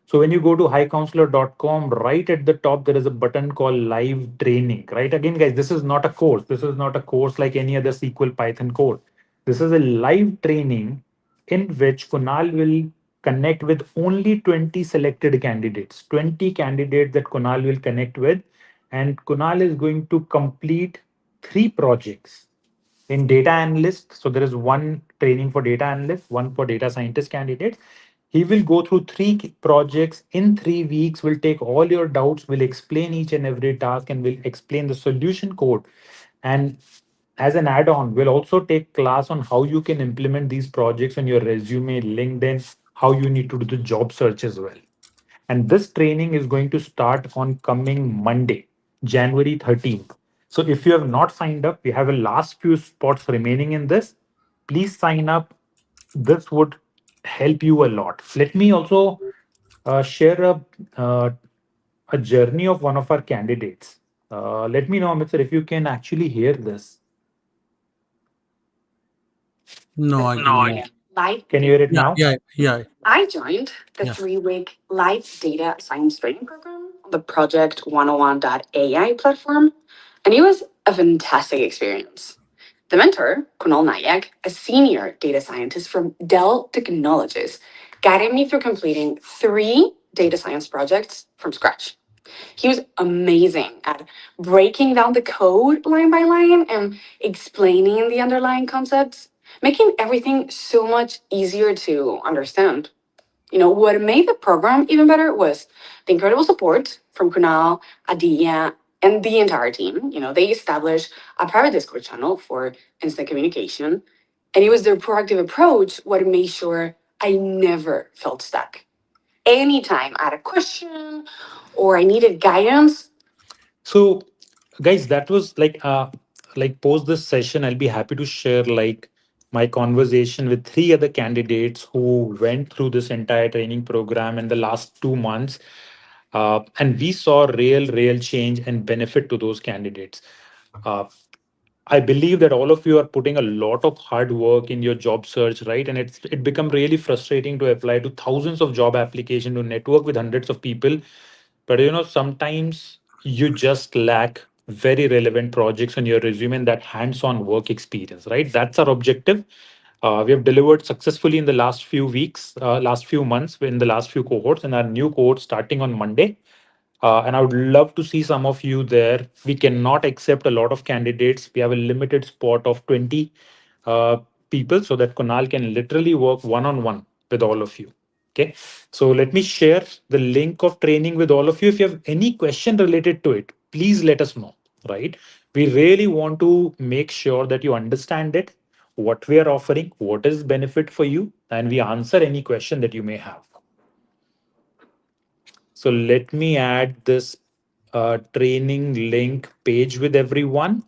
So when you go to highcounselor.com, right at the top there is a button called live training, right? Again, guys, this is not a course. This is not a course like any other SQL Python course. This is a live training in which Kunal will connect with only 20 selected candidates, 20 candidates that Kunal will connect with. And Kunal is going to complete 3 projects in data analyst. So there is one training for data analyst, one for data scientist candidates. He will go through 3 projects in 3 weeks, will take all your doubts, will explain each and every task, and will explain the solution code. And as an add-on, we'll also take class on how you can implement these projects on your resume, LinkedIn, how you need to do the job search as well. And this training is going to start on coming Monday, January 13th. So if you have not signed up, we have a last few spots remaining in this. Please sign up. This would help you a lot. Let me also share uh, a journey of one of our candidates. Let me know, Amit sir, if you can actually hear this. No, I No, I cannot. can. Live. Can you hear it Yeah, now? yeah, yeah, I joined the yeah. 3 week live data science training program on the Project 101.ai platform, and it was a fantastic experience. The mentor, Kunaal Naik, a senior data scientist from Dell Technologies, guided me through completing 3 data science projects from scratch. He was amazing at breaking down the code line by line and explaining the underlying concepts, making everything so much easier to understand. What made the program even better was the incredible support from Kunal, Adia, And the entire team, they established a private Discord channel for instant communication. And it was their proactive approach what made sure I never felt stuck. Anytime I had a question or I needed guidance. So, guys, that was like post this session, I'll be happy to share like my conversation with three other candidates who went through this entire training program in the last 2 months. And we saw real change and benefit to those candidates. Uh, I believe that all of you are putting a lot of hard work in your job search, right? And it become really frustrating to apply to thousands of job applications, to network with hundreds of people. But sometimes you just lack very relevant projects on your resume and that hands-on work experience, right? That's our objective. We have delivered successfully in the last few weeks, last few months, in the last few cohorts, and our new cohort starting on Monday. And I would love to see some of you there. We cannot accept a lot of candidates. We have a limited spot of 20 uh, people so that Kunal can literally work one on one with all of you. Okay. So let me share the link of training with all of you. If you have any question related to it, please let us know. Right. We really want to make sure that you understand it, what we are offering, what is benefit for you, and we answer any question that you may have. So let me add this training link page with everyone.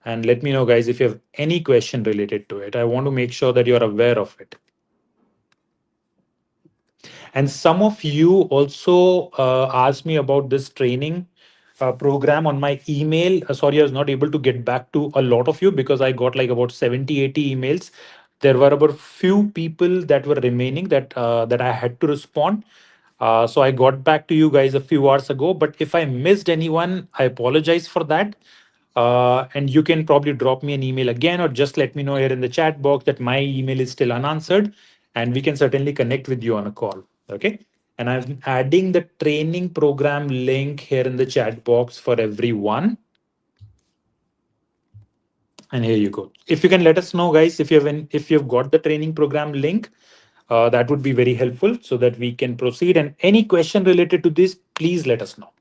And let me know, guys, if you have any question related to it. I want to make sure that you're aware of it. And some of you also asked me about this training program on my email. Sorry, I was not able to get back to a lot of you because I got like about 70, 80 emails. There were about few people that were remaining that I had to respond. So I got back to you guys a few hours ago. But if I missed anyone, I apologize for that. And you can probably drop me an email again or just let me know here in the chat box that my email is still unanswered, and we can certainly connect with you on a call. Okay. And I'm adding the training program link here in the chat box for everyone. And here you go. If you can let us know, guys, if you've got the training program link, that would be very helpful so that we can proceed. And any question related to this, please let us know.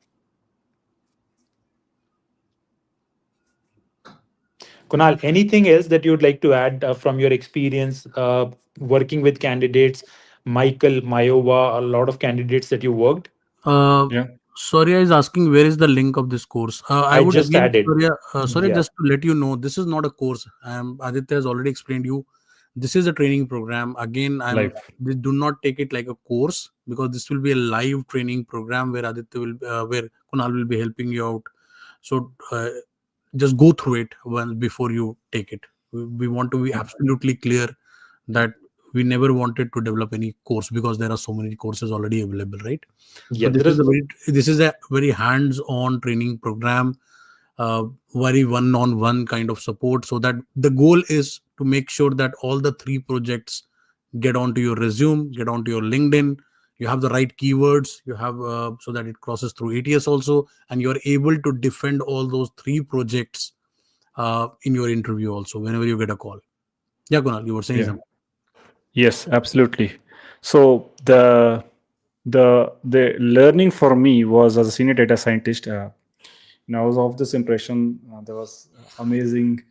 Kunal, anything else that you'd like to add from your experience working with candidates? Michael, Mayowa, a lot of candidates that you worked. Uh, Yeah. Surya is asking where is the link of this course. I I would just again, added. Surya, Yeah. just to let you know, this is not a course. Aditya has already explained you. This is a training program. Again, Life. do not take it like a course because this will be a live training program where where Kunal will be helping you out. So just go through it once before you take it. We want to be absolutely clear that we never wanted to develop any course because there are so many courses already available, right? So Yeah. There is. this is a very hands-on training program, very one-on-one kind of support. So that the goal is to make sure that all the three projects get onto your resume, get onto your LinkedIn. You have the right keywords. You have so that it crosses through ATS also, and you're able to defend all those three projects in your interview also whenever you get a call. Yeah, Kunal, you were saying Yeah. something. Yes, absolutely. So the learning for me was as a senior data scientist. I was of this impression there was amazing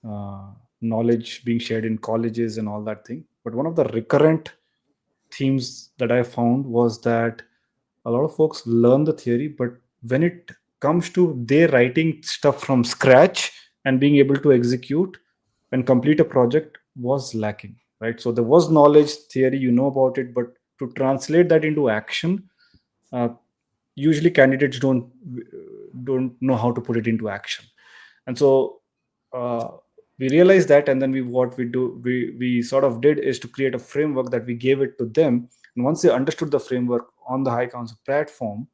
uh, knowledge being shared in colleges and all that thing. But one of the recurrent themes that I found was that a lot of folks learn the theory, but when it comes to their writing stuff from scratch and being able to execute and complete a project was lacking, right? So there was knowledge, theory, you know about it, but to translate that into action, uh, usually candidates don't know how to put it into action. And so uh, we realized that, and then we sort of did is to create a framework that we gave it to them. And once they understood the framework on the High Council platform,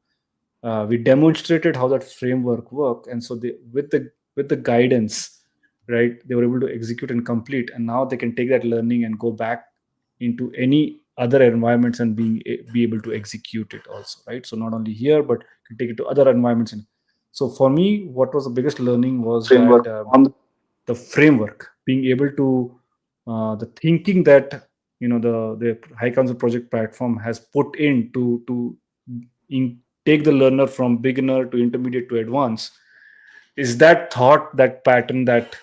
we demonstrated how that framework worked. And so they, with the guidance, right, they were able to execute and complete, and now they can take that learning and go back into any other environments and be able to execute it also, right? So not only here, but can take it to other environments. And so for me, what was the biggest learning was that Framework on the framework, being able to the thinking that the High Council project platform has put in to take the learner from beginner to intermediate to advanced, is that thought, that pattern, that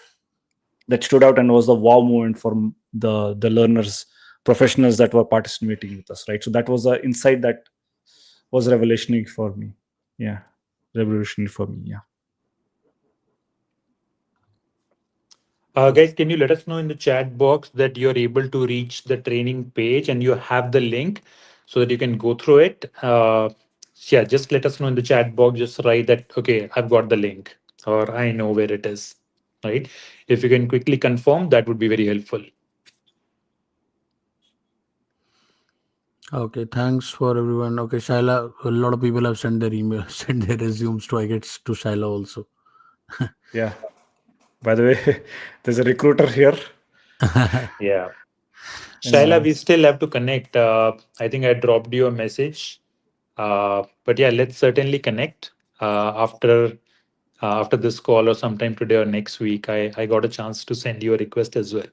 stood out and was the wow moment for the learners, professionals that were participating with us, right? So that was the insight that was revolutionary for me. Yeah, revolutionary for me. Yeah. Guys, can you let us know in the chat box that you're able to reach the training page and you have the link so that you can go through it? Yeah, just let us know in the chat box. Just write that, okay, I've got the link or I know where it is, right? If you can quickly confirm, that would be very helpful. Okay, thanks for everyone. Okay, Shaila, a lot of people have sent their email, sent their resumes to I guess to Shaila also. Yeah. By the way, there's a recruiter here. Yeah. And Shaila, we still have to connect. I think I dropped you a message. But yeah, let's certainly connect after this call or sometime today or next week. I got a chance to send you a request as well.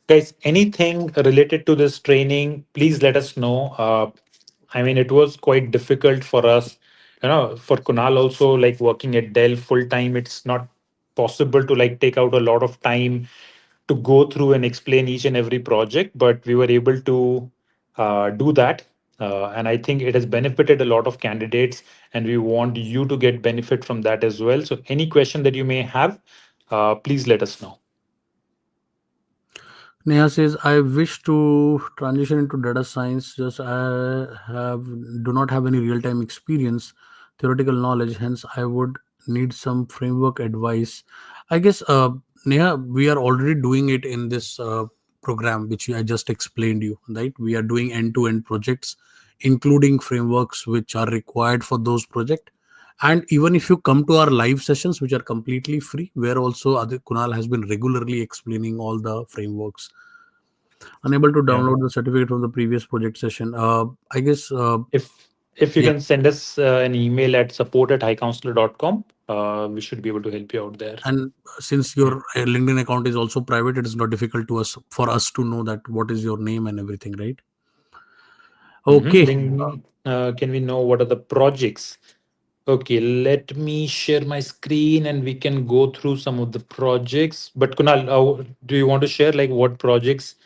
Guys, anything related to this training, please let us know. I mean, it was quite difficult for us, for Kunal also, like working at Dell full time. It's not possible to like take out a lot of time to go through and explain each and every project, but we were able to do that. And I think it has benefited a lot of candidates, and we want you to get benefit from that as well. So, any question that you may have, please let us know. Neha says, I wish to transition into data science. Just I have do not have any real time experience, theoretical knowledge. Hence, I would need some framework advice. I guess, Neha, we are already doing it in this program, which I just explained you. Right? We are doing end to end projects, including frameworks which are required for those projects. And even if you come to our live sessions, which are completely free, where also Kunal has been regularly explaining all the frameworks. Unable to yeah. download the certificate from the previous project session. I guess, If you yeah. can send us an email at support@highcounselor.com, we should be able to help you out there. And since your LinkedIn account is also private, it is not difficult to us for us to know that what is your name and everything, right? Okay. Then, can we know what are the projects? Okay, let me share my screen and we can go through some of the projects. But Kunal, do you want to share like what projects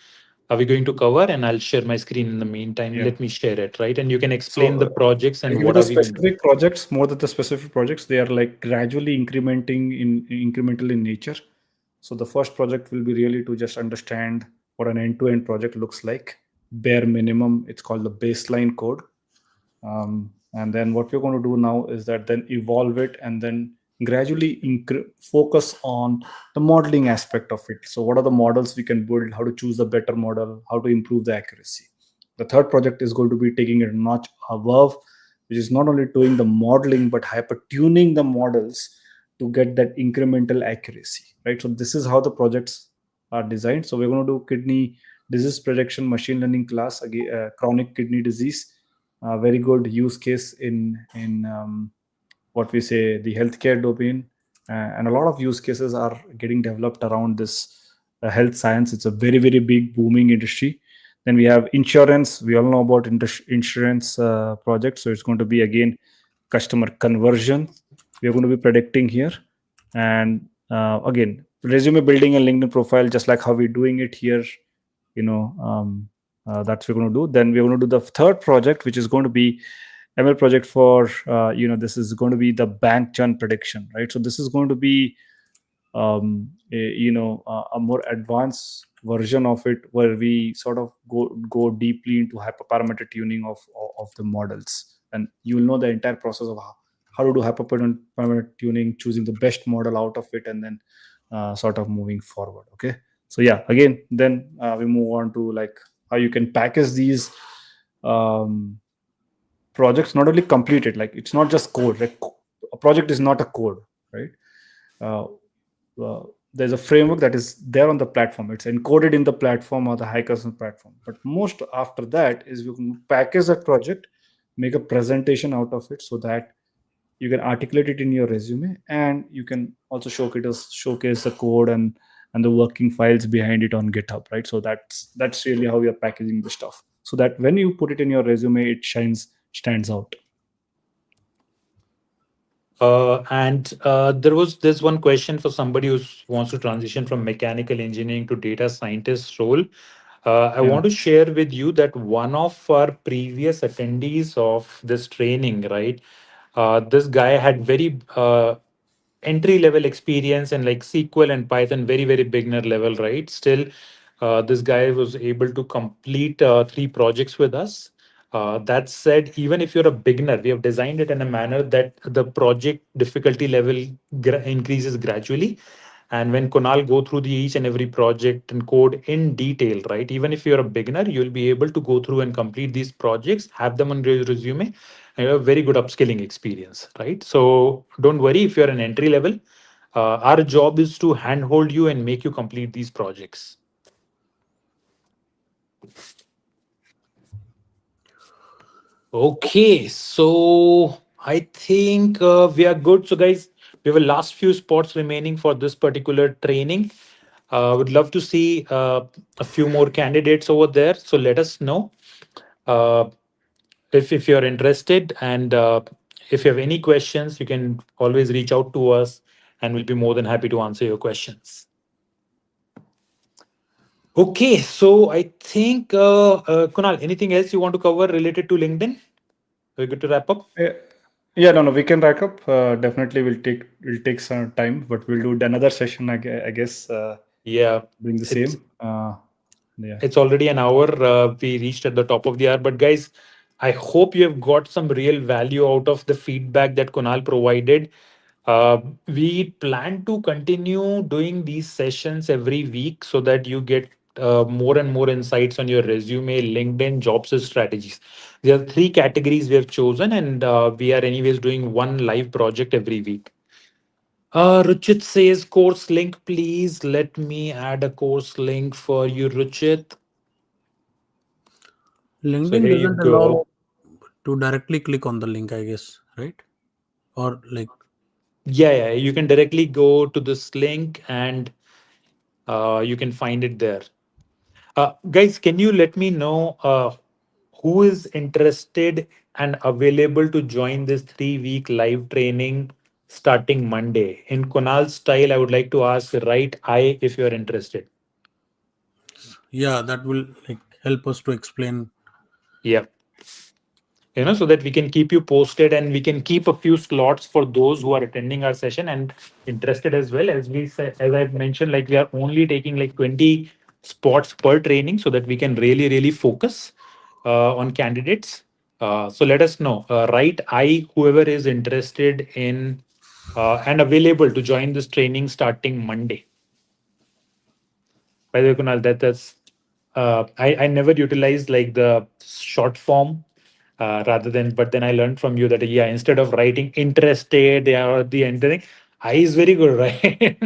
are we going to cover? And I'll share my screen in the meantime. Yeah. Let me share it, right? And you can So explain the projects I'll and give you what the are we going to do. specific projects. More than the specific projects, they are like gradually incremental in nature. So the first project will be really to just understand what an end-to-end project looks like. Bare minimum, it's called the baseline code. And then what we're going to do now is that then evolve it and then gradually focus on the modeling aspect of it. So what are the models we can build, how to choose a better model, how to improve the accuracy. The third project is going to be taking it a notch above, which is not only doing the modeling but hyper tuning the models to get that incremental accuracy, right? So this is how the projects are designed. So we're going to do kidney disease prediction machine learning class, again, chronic kidney disease, very good use case in what we say the healthcare domain, and a lot of use cases are getting developed around this health science. It's a very very big booming industry. Then we have insurance. We all know about insurance projects, so it's going to be again customer conversion we are going to be predicting here. And again, resume building and LinkedIn profile, just like how we're doing it here, you know that's we're going to do. Then we're going to do the third project, which is going to be ML project for this is going to be the bank churn prediction, right? So this is going to be a more advanced version of it, where we sort of go deeply into hyperparameter tuning of the models, and you will know the entire process of how to do hyperparameter tuning, choosing the best model out of it, and then sort of moving forward. Okay, so yeah, again, then we move on to like how you can package these um, projects, not only complete it, like it's not just code. Like a project is not a code, right? uh, there's a framework that is there on the platform. It's encoded in the platform or the Hackathon platform. But most after that is you can package that project, make a presentation out of it, so that you can articulate it in your resume, and you can also showcase the code and the working files behind it on GitHub, right? So that's really how we are packaging the stuff. so that when you put it in your resume, it stands out. And there's one question for somebody who wants to transition from mechanical engineering to data scientist role. I Yeah. want to share with you that one of our previous attendees of this training, right? This guy had very entry level experience in like SQL and Python, very, very beginner level, right? Still, this guy was able to complete three projects with us. That said, even if you're a beginner, we have designed it in a manner that the project difficulty level increases gradually. And when Kunal go through the each and every project and code in detail, right? Even if you're a beginner, you'll be able to go through and complete these projects, have them on your resume, and you have a very good upskilling experience, right? So don't worry if you're an entry level. Our job is to handhold you and make you complete these projects. Okay, so I think we are good. So, guys, we have a last few spots remaining for this particular training. Would love to see a few more candidates over there. So let us know uh, if you're interested, and if you have any questions, you can always reach out to us, and we'll be more than happy to answer your questions. Okay, so I think Kunal, anything else you want to cover related to LinkedIn? We're good to wrap up. Yeah, yeah, no, we can rack up. Definitely, will take some time, but we'll do another session. I guess Yeah, doing the it's same. Yeah. it's already an hour. We reached at the top of the hour, but guys, I hope you have got some real value out of the feedback that Kunal provided. We plan to continue doing these sessions every week so that you get more and more insights on your resume, LinkedIn, jobs and strategies. There are three categories we have chosen, and we are anyways doing one live project every week. Ruchit says course link, please. Let me add a course link for you, Ruchit. So LinkedIn here you doesn't allow go. to directly click on the link, I guess, right? Or like, Yeah, yeah, you can directly go to this link and you can find it there. Guys, can you let me know who is interested and available to join this 3 week live training starting Monday? In Kunal's style, I would like to ask, right I if you're interested. yeah, that will like help us to explain. Yeah. So that we can keep you posted and we can keep a few slots for those who are attending our session and interested as well. As we said, as I've mentioned, like we are only taking like 20 spots per training so that we can really really focus on candidates. So let us know, right? I whoever is interested in and available to join this training starting Monday. By the way, Kunal, that's I never utilized like the short form rather than, but then I learned from you that yeah, instead of writing interested, yeah, or the ending, I is very good, right?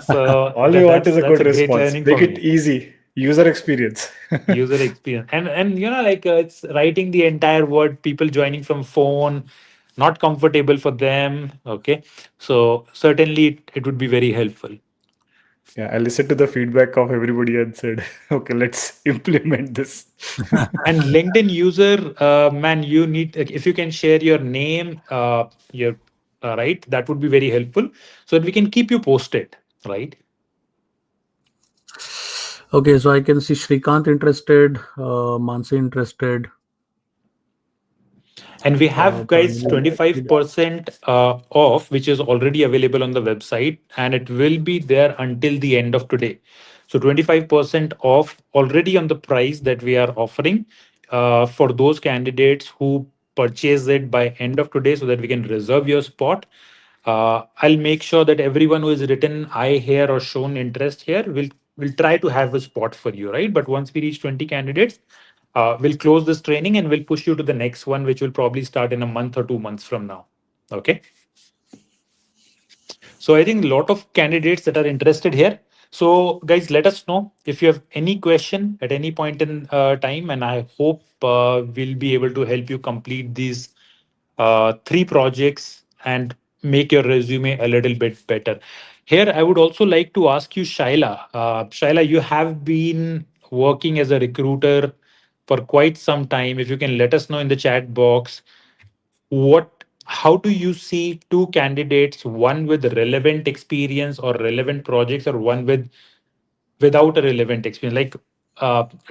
So All we want is a that's good a great response. learning Make for it me. easy. User experience. User experience, and like it's writing the entire word. People joining from phone, not comfortable for them. Okay, so certainly it would be very helpful. Yeah, I listened to the feedback of everybody and said, okay, let's implement this. And LinkedIn user, man, you need if you can share your name, your right, that would be very helpful, so that we can keep you posted, right? Okay, so I can see Shrikant interested, Mansi interested, And we have guys Tanvi, Ida. 25% off, which is already available on the website, and it will be there until the end of today. So 25% off already on the price that we are offering for those candidates who purchase it by end of today, so that we can reserve your spot. I'll make sure that everyone who has written I here or shown interest here will try to have a spot for you, right? But once we reach 20 candidates, we'll close this training and we'll push you to the next one, which will probably start in a month or 2 months from now. Okay. So I think a lot of candidates that are interested here. So guys, let us know if you have any question at any point in time, and I hope we'll be able to help you complete these three projects and make your resume a little bit better. Here, I would also like to ask you, Shaila. Shaila, you have been working as a recruiter for quite some time. If you can let us know in the chat box, what how do you see two candidates, one with relevant experience or relevant projects, or one without a relevant experience? Like,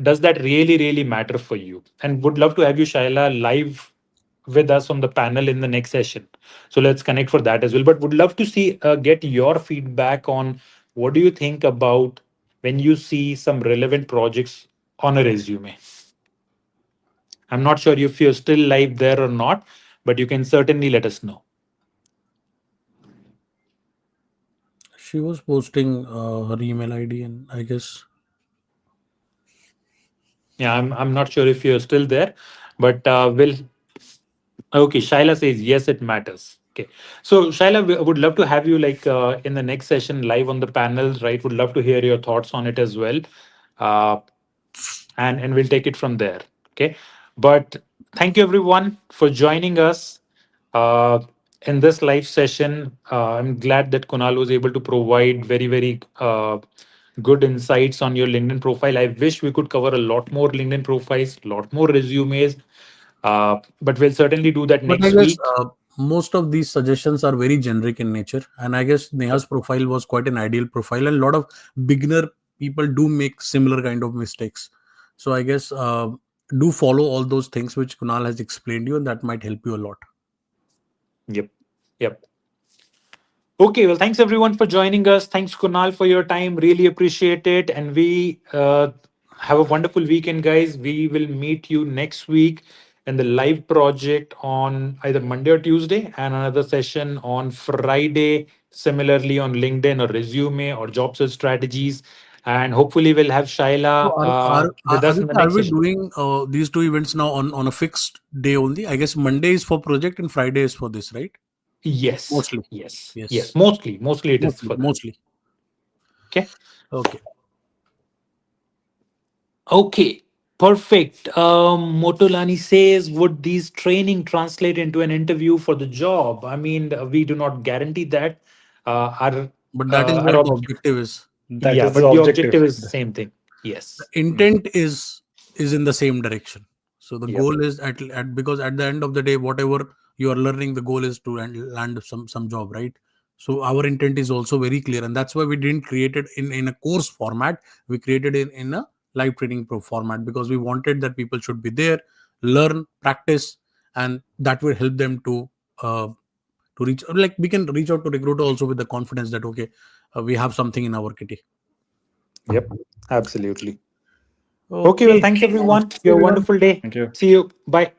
does that really matter for you? And would love to have you, Shaila, live with us on the panel in the next session. So let's connect for that as well. But would love to see get your feedback on what do you think about when you see some relevant projects on a resume. I'm not sure if you're still live there or not, but you can certainly let us know. She was posting her email ID, and I guess Yeah, I'm not sure if you're still there, but we'll. Okay, Shaila says yes, it matters. Okay, so Shaila, we would love to have you like in the next session live on the panels, right? Would love to hear your thoughts on it as well, uh, and we'll take it from there. Okay, but thank you everyone for joining us uh, in this live session. I'm glad that Kunal was able to provide very good insights on your LinkedIn profile. I wish we could cover a lot more LinkedIn profiles, a lot more resumes, but we'll certainly do that But I next guess week. most of these suggestions are very generic in nature, and I guess Neha's profile was quite an ideal profile, and a lot of beginner people do make similar kind of mistakes. So I guess do follow all those things which Kunal has explained you, and that might help you a lot. Yep. Yep. Okay, well, thanks everyone for joining us. Thanks, Kunal, for your time. Really appreciate it. And we have a wonderful weekend, guys. We will meet you next week in the live project on either Monday or Tuesday, and another session on Friday, similarly on LinkedIn or resume or job search strategies. And hopefully, we'll have So Shaila with us in the Aditya, are next we session. doing these two events now on a fixed day only? I guess Monday is for project and Friday is for this, right? Yes, Mostly. yes, yes. Yes. Mostly it is Mostly. for that. Mostly. Okay. Okay. Okay, perfect. Motolani says, would these training translate into an interview for the job? I mean, we do not guarantee that. Uh, our, But that is our what the objective is. That yeah, is the but the objective objective. is same thing. The Yes. intent is in the same direction. So the Yep. goal is at because at the end of the day, whatever you are learning, the goal is to land some job, right? So our intent is also very clear, and that's why we didn't create it in a course format. We created it in a live training pro format because we wanted that people should be there, learn, practice, and that will help them to reach. Like we can reach out to recruiter also with the confidence that okay, we have something in our kitty. Yep. Absolutely. Okay. Well, Okay. thanks everyone. Thanks, You have a everyone. wonderful day. Thank you. See you. Bye.